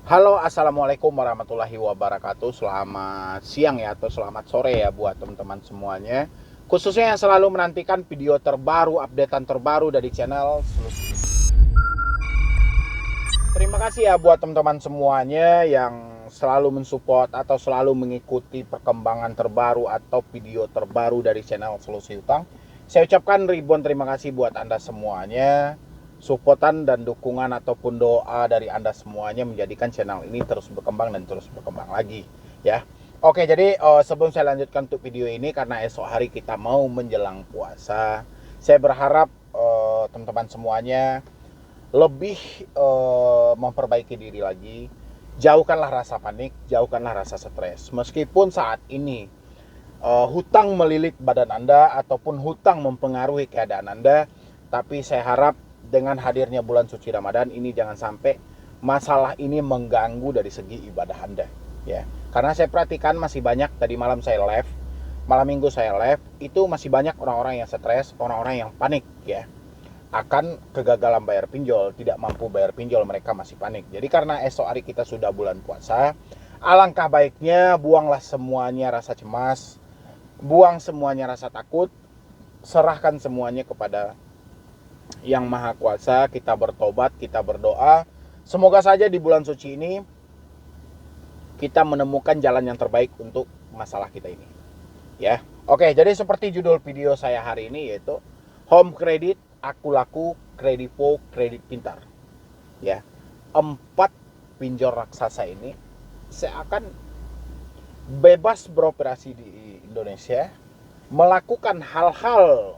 Halo, assalamualaikum warahmatullahi wabarakatuh. Selamat siang ya, atau selamat sore ya buat teman-teman semuanya. Khususnya yang selalu menantikan video terbaru, updatean terbaru dari channel Solusi. Terima kasih ya buat teman-teman semuanya yang selalu mensupport atau selalu mengikuti perkembangan terbaru atau video terbaru dari channel Solusi Utang. Saya ucapkan ribuan terima kasih buat Anda semuanya. Supportan dan dukungan ataupun doa dari Anda semuanya menjadikan channel ini terus berkembang dan terus berkembang lagi ya. Oke, jadi sebelum saya lanjutkan untuk video ini, karena esok hari kita mau menjelang puasa, saya berharap teman-teman semuanya lebih memperbaiki diri lagi. Jauhkanlah rasa panik, jauhkanlah rasa stres. Meskipun saat ini hutang melilit badan Anda ataupun hutang mempengaruhi keadaan Anda, tapi saya harap dengan hadirnya bulan suci Ramadan ini jangan sampai masalah ini mengganggu dari segi ibadah Anda ya. Karena saya perhatikan masih banyak, tadi malam saya live, malam minggu saya live, itu masih banyak orang-orang yang stres, orang-orang yang panik ya, akan kegagalan bayar pinjol, tidak mampu bayar pinjol, mereka masih panik. Jadi karena esok hari kita sudah bulan puasa, alangkah baiknya buanglah semuanya rasa cemas, buang semuanya rasa takut, serahkan semuanya kepada Yang Maha Kuasa. Kita bertobat, kita berdoa. Semoga saja di bulan suci ini kita menemukan jalan yang terbaik untuk masalah kita ini. Ya. Oke, jadi seperti judul video saya hari ini, yaitu Home Credit, Aku Laku, Kredivo, Kredit Pintar. Ya. 4 pinjol raksasa ini saya akan bebas beroperasi di Indonesia, melakukan hal-hal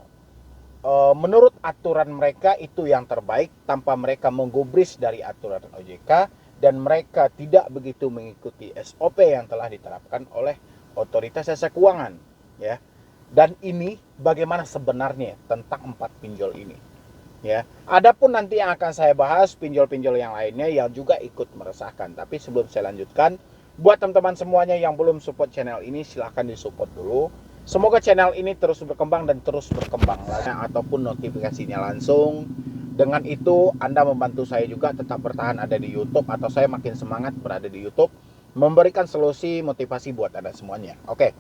menurut aturan mereka itu yang terbaik, tanpa mereka menggubris dari aturan OJK, dan mereka tidak begitu mengikuti SOP yang telah diterapkan oleh otoritas jasa keuangan ya. Dan ini bagaimana sebenarnya tentang 4 pinjol ini ya. Adapun nanti yang akan saya bahas pinjol-pinjol yang lainnya yang juga ikut meresahkan. Tapi sebelum saya lanjutkan, buat teman-teman semuanya yang belum support channel ini, silahkan disupport dulu. Semoga channel ini terus berkembang dan terus berkembang ataupun notifikasinya langsung. Dengan itu Anda membantu saya juga tetap bertahan ada di YouTube, atau saya makin semangat berada di YouTube, memberikan solusi motivasi buat Anda semuanya. Oke.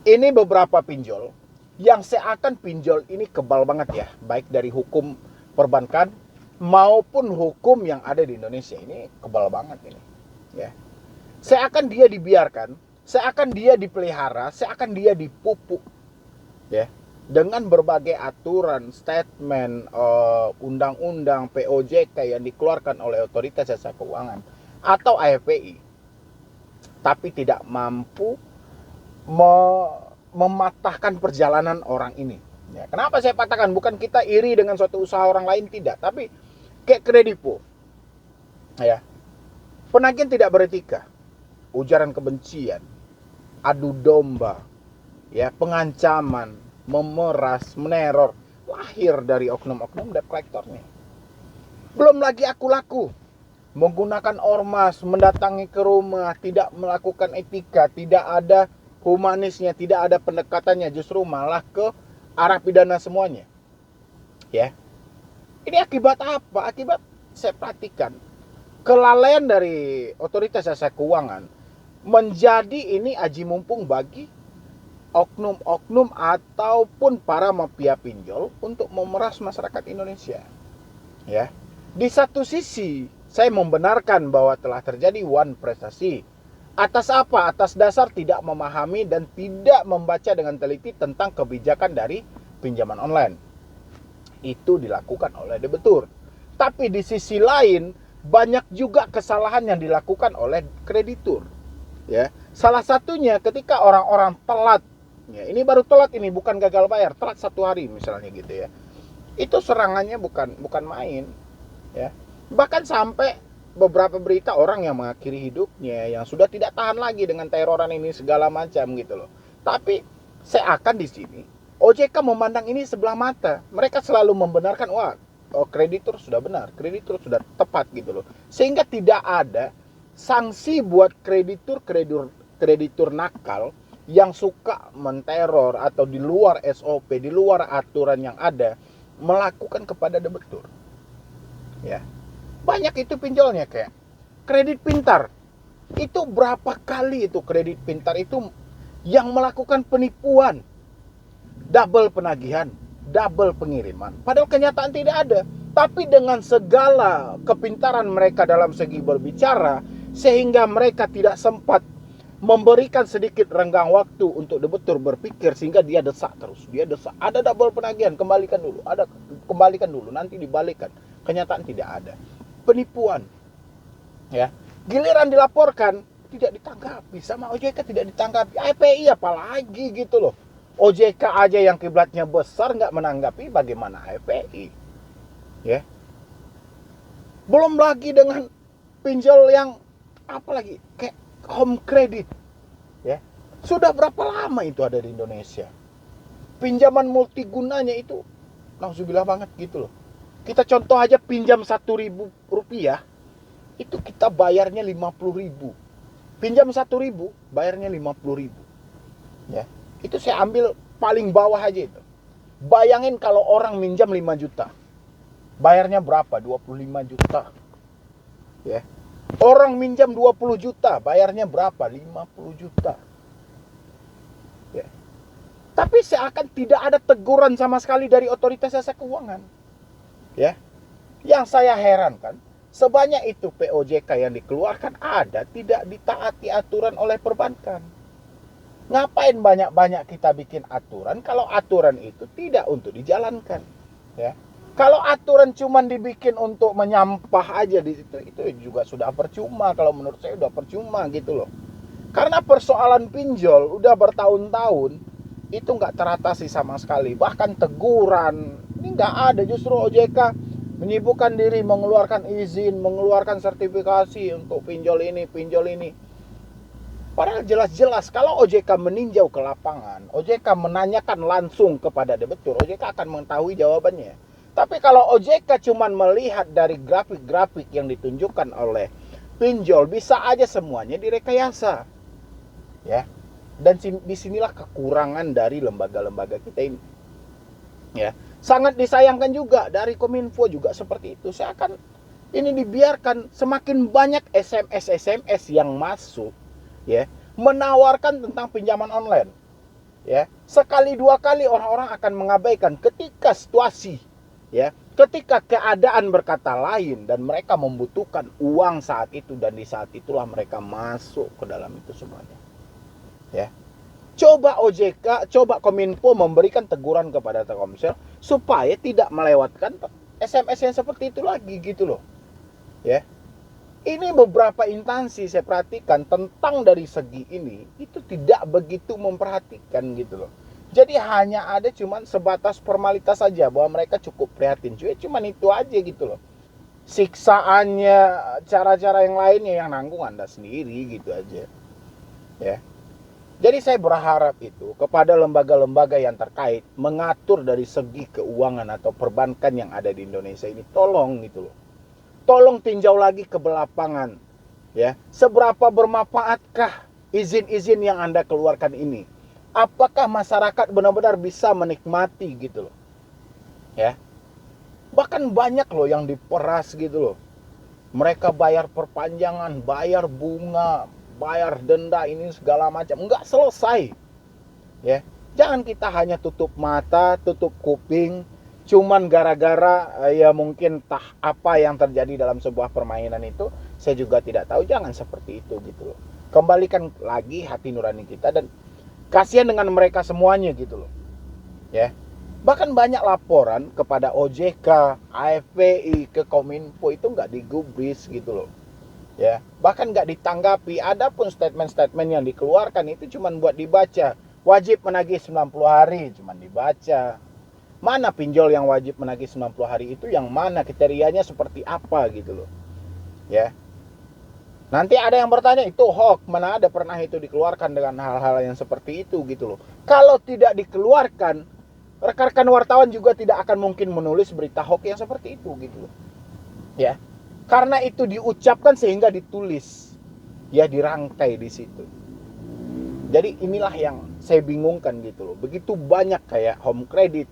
Ini beberapa pinjol yang saya akan pinjol ini kebal banget ya, baik dari hukum perbankan maupun hukum yang ada di Indonesia. Ini kebal banget ini ya. Saya akan dia dibiarkan, saya akan dia dipelihara, saya akan dia dipupuk ya, dengan berbagai aturan, statement, undang-undang POJK yang dikeluarkan oleh Otoritas Jasa Keuangan atau AFPI, tapi tidak mampu mematahkan perjalanan orang ini ya. Kenapa saya patahkan? Bukan kita iri dengan suatu usaha orang lain, tidak, tapi kayak Kredivo ya, penagih tidak beretika, ujaran kebencian, adu domba, ya, pengancaman, memeras, meneror, lahir dari oknum-oknum debt collectornya. Belum lagi Aku Laku, menggunakan ormas, mendatangi ke rumah, tidak melakukan etika, tidak ada humanisnya, tidak ada pendekatannya, justru malah ke arah pidana semuanya. Ya. Ini akibat apa? Akibat saya perhatikan kelalaian dari Otoritas Jasa Keuangan menjadi ini aji mumpung bagi oknum-oknum ataupun para mafia pinjol untuk memeras masyarakat Indonesia. Ya. Di satu sisi saya membenarkan bahwa telah terjadi wan prestasi. Atas apa? Atas dasar tidak memahami dan tidak membaca dengan teliti tentang kebijakan dari pinjaman online. Itu dilakukan oleh debitur. Tapi di sisi lain banyak juga kesalahan yang dilakukan oleh kreditur. Ya, salah satunya ketika orang-orang telat. Ya, ini baru telat, ini bukan gagal bayar, telat 1 hari misalnya gitu ya. Itu serangannya bukan main. Ya, bahkan sampai beberapa berita orang yang mengakhiri hidupnya, yang sudah tidak tahan lagi dengan teroran ini segala macam gitu loh. Tapi saya akan di sini OJK memandang ini sebelah mata. Mereka selalu membenarkan, wah, kreditur sudah benar, kreditur sudah tepat gitu loh. Sehingga tidak ada sanksi buat kreditur nakal yang suka menteror atau di luar SOP, di luar aturan yang ada, melakukan kepada debitur. Ya. Banyak itu pinjolnya kayak Kredit Pintar. Itu berapa kali itu Kredit Pintar itu yang melakukan penipuan. Double penagihan, double pengiriman. Padahal kenyataan tidak ada. Tapi dengan segala kepintaran mereka dalam segi berbicara, sehingga mereka tidak sempat memberikan sedikit renggang waktu untuk betul berpikir, sehingga dia desak terus. Dia desak, ada double penagihan, kembalikan dulu, nanti dibalikan. Kenyataan tidak ada. Penipuan. Ya. Giliran dilaporkan, tidak ditanggapi. Sama OJK tidak ditanggapi. FPI apalagi gitu loh. OJK aja yang kiblatnya besar nggak menanggapi, bagaimana FPI? Ya, belum lagi dengan pinjol yang apalagi kayak home credit. Ya, sudah berapa lama itu ada di Indonesia? Pinjaman multigunanya itu nauzubillah banget gitu loh. Kita contoh aja pinjam 1.000 rupiah, itu kita bayarnya 50.000. Pinjam 1.000 bayarnya 50.000. Ya, itu saya ambil paling bawah aja itu. Bayangin kalau orang minjam 5 juta. Bayarnya berapa? 25 juta. Ya. Orang minjam 20 juta, bayarnya berapa? 50 juta. Ya. Tapi seakan tidak ada teguran sama sekali dari otoritas jasa keuangan. Ya. Yang saya herankan, sebanyak itu POJK yang dikeluarkan ada tidak ditaati aturan oleh perbankan. Ngapain banyak-banyak kita bikin aturan kalau aturan itu tidak untuk dijalankan? Ya. Kalau aturan cuma dibikin untuk menyampah aja di situ, itu juga sudah percuma. Kalau menurut saya sudah percuma gitu loh. Karena persoalan pinjol udah bertahun-tahun itu nggak teratasi sama sekali. Bahkan teguran ini nggak ada. Justru OJK menyibukkan diri mengeluarkan izin, mengeluarkan sertifikasi untuk pinjol ini, pinjol ini. Padahal jelas-jelas kalau OJK meninjau ke lapangan, OJK menanyakan langsung kepada debitur, OJK akan mengetahui jawabannya. Tapi kalau OJK cuma melihat dari grafik-grafik yang ditunjukkan oleh pinjol, bisa aja semuanya direkayasa. Ya. Dan disinilah kekurangan dari lembaga-lembaga kita ini. Ya. Sangat disayangkan juga dari Kominfo juga seperti itu. Seakan ini dibiarkan semakin banyak SMS yang masuk, ya, menawarkan tentang pinjaman online. Ya. Sekali dua kali orang-orang akan mengabaikan ketika situasi, ya, ketika keadaan berkata lain dan mereka membutuhkan uang saat itu, dan di saat itulah mereka masuk ke dalam itu semuanya. Ya. Coba OJK, coba Kominfo memberikan teguran kepada Telkomsel supaya tidak melewatkan SMS yang seperti itu lagi gitu loh. Ya. Ini beberapa instansi saya perhatikan tentang dari segi ini itu tidak begitu memperhatikan gitu loh. Jadi hanya ada cuman sebatas formalitas saja bahwa mereka cukup prihatin. Cuman itu aja gitu loh. Siksaannya, cara-cara yang lainnya yang nanggung Anda sendiri gitu aja. Ya. Jadi saya berharap itu kepada lembaga-lembaga yang terkait mengatur dari segi keuangan atau perbankan yang ada di Indonesia ini, tolong gitu loh. Tolong tinjau lagi ke lapangan. Ya. Seberapa bermanfaatkah izin-izin yang Anda keluarkan ini? Apakah masyarakat benar-benar bisa menikmati gitu loh. Ya. Bahkan banyak loh yang diperas gitu loh. Mereka bayar perpanjangan, bayar bunga, bayar denda ini segala macam, enggak selesai. Ya. Jangan kita hanya tutup mata, tutup kuping cuman gara-gara ya mungkin apa yang terjadi dalam sebuah permainan itu, saya juga tidak tahu. Jangan seperti itu gitu loh. Kembalikan lagi hati nurani kita dan kasihan dengan mereka semuanya gitu loh. Ya. Bahkan banyak laporan kepada OJK, AFPI, ke Kominfo itu nggak digubris gitu loh. Ya. Bahkan nggak ditanggapi. Adapun statement-statement yang dikeluarkan itu cuma buat dibaca. Wajib menagih 90 hari cuma dibaca. Mana pinjol yang wajib menagih 90 hari itu, yang mana kriterianya seperti apa gitu loh. Ya. Nanti ada yang bertanya, itu hoax, mana ada pernah itu dikeluarkan dengan hal-hal yang seperti itu gitu loh. Kalau tidak dikeluarkan, rekan-rekan wartawan juga tidak akan mungkin menulis berita hoax yang seperti itu gitu loh. Ya. Karena itu diucapkan sehingga ditulis. Ya, dirangkai di situ. Jadi inilah yang saya bingungkan gitu loh. Begitu banyak kayak home credit,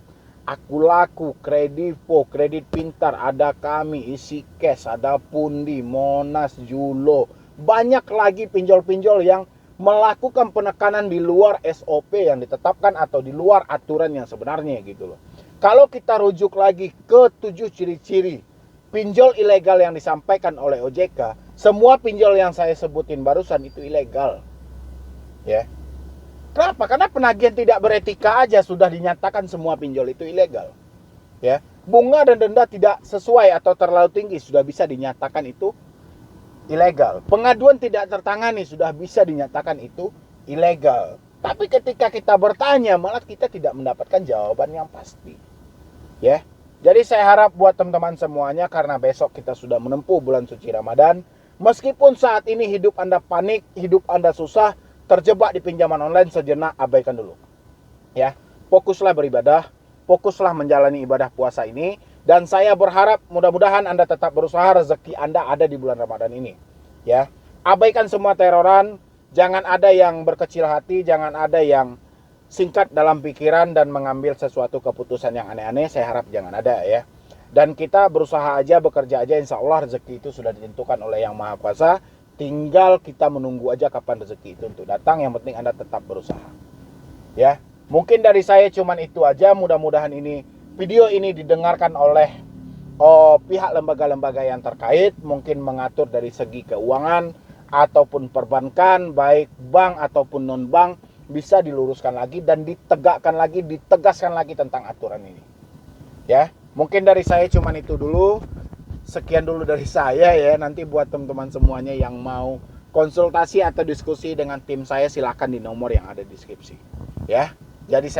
Akulaku, Kredivo, Kredit Pintar, ada kami, Isi Cash, ada Pundi, Monas, Julo. Banyak lagi pinjol-pinjol yang melakukan penekanan di luar SOP yang ditetapkan atau di luar aturan yang sebenarnya gitu loh. Kalau kita rujuk lagi ke 7 ciri-ciri pinjol ilegal yang disampaikan oleh OJK, semua pinjol yang saya sebutin barusan itu ilegal. Ya. Kenapa? Karena penagihan tidak beretika aja sudah dinyatakan semua pinjol itu ilegal. Ya. Bunga dan denda tidak sesuai atau terlalu tinggi sudah bisa dinyatakan itu ilegal. Pengaduan tidak tertangani sudah bisa dinyatakan itu ilegal. Tapi ketika kita bertanya malah kita tidak mendapatkan jawaban yang pasti. Ya. Jadi saya harap buat teman-teman semuanya, karena besok kita sudah menempuh bulan suci Ramadan, meskipun saat ini hidup Anda panik, hidup Anda susah, terjebak di pinjaman online, sejenak abaikan dulu. Ya, fokuslah beribadah, fokuslah menjalani ibadah puasa ini, dan saya berharap mudah-mudahan Anda tetap berusaha, rezeki Anda ada di bulan Ramadan ini. Ya, abaikan semua teroran, jangan ada yang berkecil hati, jangan ada yang singkat dalam pikiran dan mengambil sesuatu keputusan yang aneh-aneh. Saya harap jangan ada ya. Dan kita berusaha aja, bekerja aja, insya Allah rezeki itu sudah ditentukan oleh Yang Maha Kuasa. Tinggal kita menunggu aja kapan rezeki itu untuk datang. Yang penting Anda tetap berusaha. Ya, mungkin dari saya cuman itu aja. Mudah-mudahan video ini didengarkan oleh pihak lembaga-lembaga yang terkait, mungkin mengatur dari segi keuangan ataupun perbankan, baik bank ataupun non-bank, bisa diluruskan lagi dan ditegakkan lagi, ditegaskan lagi tentang aturan ini. Ya, mungkin dari saya cuman itu dulu. Sekian dulu dari saya ya. Nanti buat teman-teman semuanya yang mau konsultasi atau diskusi dengan tim saya, silakan di nomor yang ada di deskripsi. Ya. Jadi saya